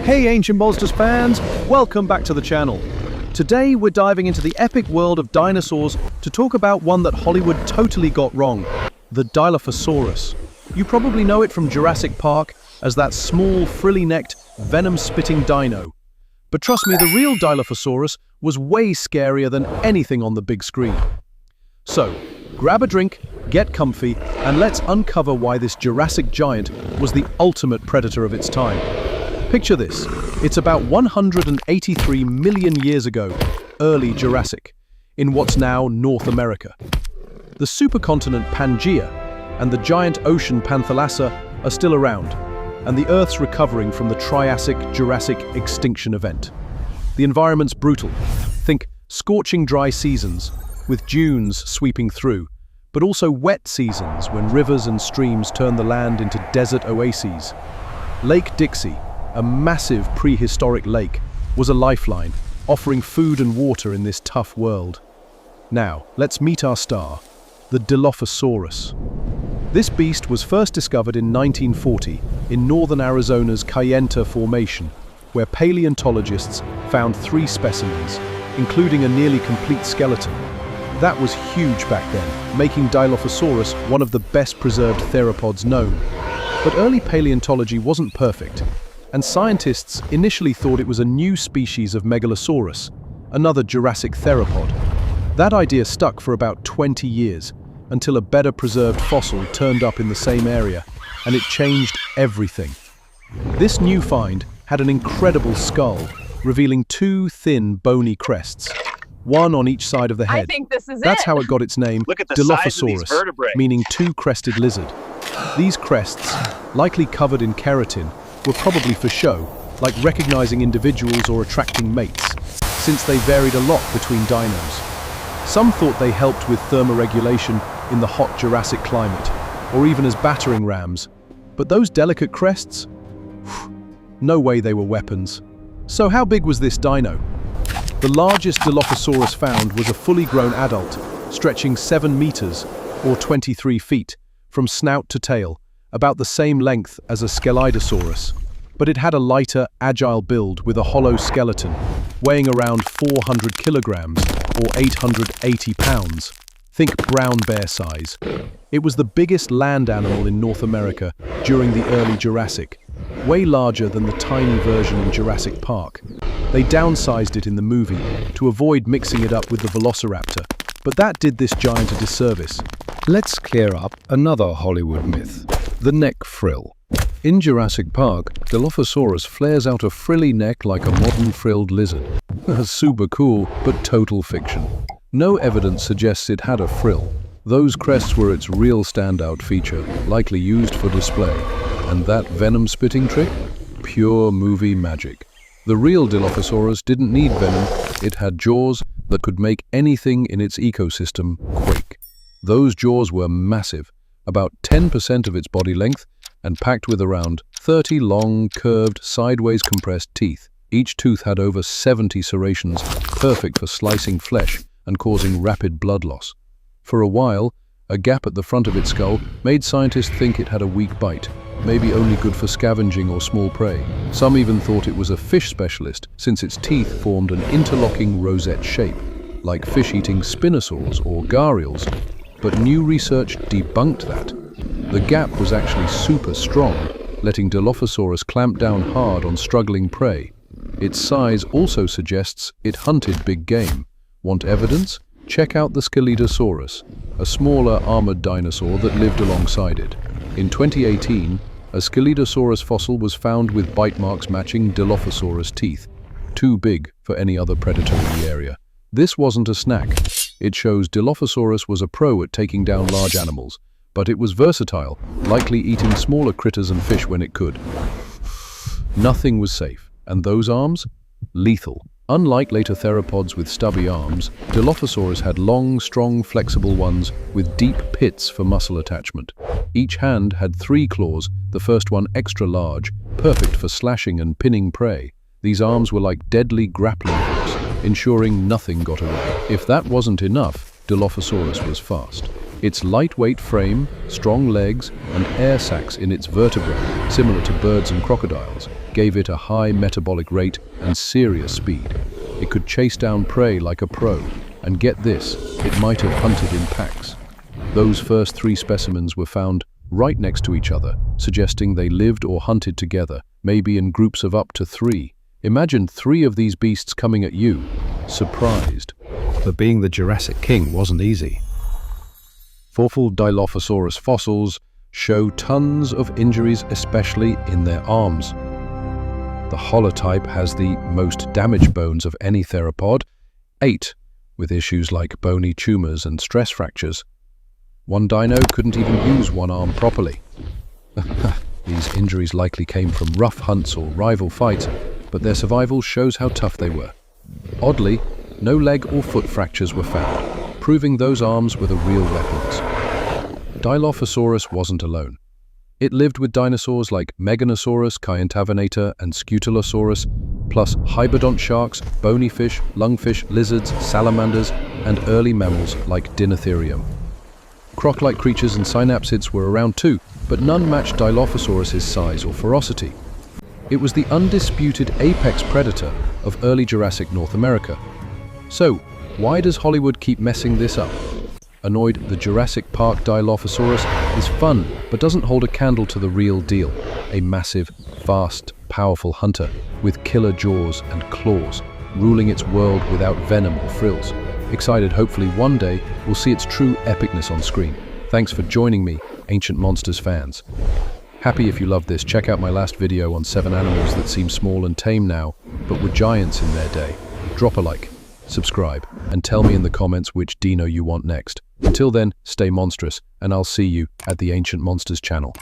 Hey Ancient Monsters fans, welcome back to the channel. Today we're diving into the epic world of dinosaurs to talk about one that Hollywood totally got wrong, the Dilophosaurus. You probably know it from Jurassic Park as that small, frilly-necked, venom-spitting dino. But trust me, the real Dilophosaurus was way scarier than anything on the big screen. So, grab a drink, get comfy, and let's uncover why this Jurassic giant was the ultimate predator of its time. Picture this, it's about 183 million years ago, Early Jurassic, in what's now North America. The supercontinent Pangaea and the giant ocean Panthalassa are still around, and the Earth's recovering from the Triassic-Jurassic extinction event. The environment's brutal. Think scorching dry seasons, with dunes sweeping through, but also wet seasons when rivers and streams turn the land into desert oases. Lake Dixie, a massive prehistoric lake, was a lifeline, offering food and water in this tough world. Now, let's meet our star, the Dilophosaurus. This beast was first discovered in 1940 in northern Arizona's Kayenta Formation, where paleontologists found 3 specimens, including a nearly complete skeleton. That was huge back then, making Dilophosaurus one of the best preserved theropods known. But early paleontology wasn't perfect, and scientists initially thought it was a new species of Megalosaurus, another Jurassic theropod. That idea stuck for about 20 years, until a better preserved fossil turned up in the same area, and it changed everything. This new find had an incredible skull, revealing 2 thin, bony crests, one on each side of the head. I think this is That's how it got its name, Look at the size of these Dilophosaurus, vertebrae. meaning 2-crested lizard. These crests, likely covered in keratin, were probably for show, like recognizing individuals or attracting mates, since they varied a lot between dinos. Some thought they helped with thermoregulation in the hot Jurassic climate, or even as battering rams. But those delicate crests? No way they were weapons. So how big was this dino? The largest Dilophosaurus found was a fully grown adult, stretching 7 meters, or 23 feet, from snout to tail, about the same length as a Scelidosaurus. But it had a lighter, agile build with a hollow skeleton, weighing around 400 kilograms, or 880 pounds. Think brown bear size. It was the biggest land animal in North America during the early Jurassic, way larger than the tiny version in Jurassic Park. They downsized it in the movie to avoid mixing it up with the Velociraptor, but that did this giant a disservice. Let's clear up another Hollywood myth, the neck frill. In Jurassic Park, Dilophosaurus flares out a frilly neck like a modern frilled lizard. Super cool, but total fiction. No evidence suggests it had a frill. Those crests were its real standout feature, likely used for display. And that venom-spitting trick? Pure movie magic. The real Dilophosaurus didn't need venom, it had jaws that could make anything in its ecosystem quake. Those jaws were massive, about 10% of its body length, and packed with around 30 long, curved, sideways compressed teeth. Each tooth had over 70 serrations, perfect for slicing flesh and causing rapid blood loss. For a while, a gap at the front of its skull made scientists think it had a weak bite, maybe only good for scavenging or small prey. Some even thought it was a fish specialist, since its teeth formed an interlocking rosette shape, like fish-eating spinosaurs or gharials. But new research debunked that. The gap was actually super strong, letting Dilophosaurus clamp down hard on struggling prey. Its size also suggests it hunted big game. Want evidence? Check out the Scelidosaurus, a smaller armored dinosaur that lived alongside it. In 2018, a Scelidosaurus fossil was found with bite marks matching Dilophosaurus teeth, too big for any other predator in the area. This wasn't a snack. It shows Dilophosaurus was a pro at taking down large animals, but it was versatile, likely eating smaller critters and fish when it could. Nothing was safe, and those arms? Lethal. Unlike later theropods with stubby arms, Dilophosaurus had long, strong, flexible ones with deep pits for muscle attachment. Each hand had 3 claws, the first one extra large, perfect for slashing and pinning prey. These arms were like deadly grappling hooks, ensuring nothing got away. If that wasn't enough, Dilophosaurus was fast. Its lightweight frame, strong legs, and air sacs in its vertebrae, similar to birds and crocodiles, gave it a high metabolic rate and serious speed. It could chase down prey like a pro, and get this, it might have hunted in packs. Those first 3 specimens were found right next to each other, suggesting they lived or hunted together, maybe in groups of up to 3. Imagine 3 of these beasts coming at you, surprised. But being the Jurassic King wasn't easy. Fossil Dilophosaurus fossils show tons of injuries, especially in their arms. The holotype has the most damaged bones of any theropod, 8, with issues like bony tumors and stress fractures. One dino couldn't even use one arm properly. These injuries likely came from rough hunts or rival fights, but their survival shows how tough they were. Oddly, no leg or foot fractures were found, proving those arms were the real weapons. Dilophosaurus wasn't alone. It lived with dinosaurs like Meganosaurus, Chiantavinator, and Scutellosaurus, plus hybodont sharks, bony fish, lungfish, lizards, salamanders, and early mammals like Dinotherium. Croc-like creatures and synapsids were around too, but none matched Dilophosaurus's size or ferocity. It was the undisputed apex predator of early Jurassic North America. So, why does Hollywood keep messing this up? Annoyed, the Jurassic Park Dilophosaurus is fun, but doesn't hold a candle to the real deal. A massive, fast, powerful hunter with killer jaws and claws, ruling its world without venom or frills. Excited, hopefully one day we'll see its true epicness on screen. Thanks for joining me, Ancient Monsters fans. Happy if you loved this. Check out my last video on 7 animals that seem small and tame now, but were giants in their day. Drop a like, subscribe, and tell me in the comments which dino you want next. Until then, stay monstrous, and I'll see you at the Ancient Monsters channel.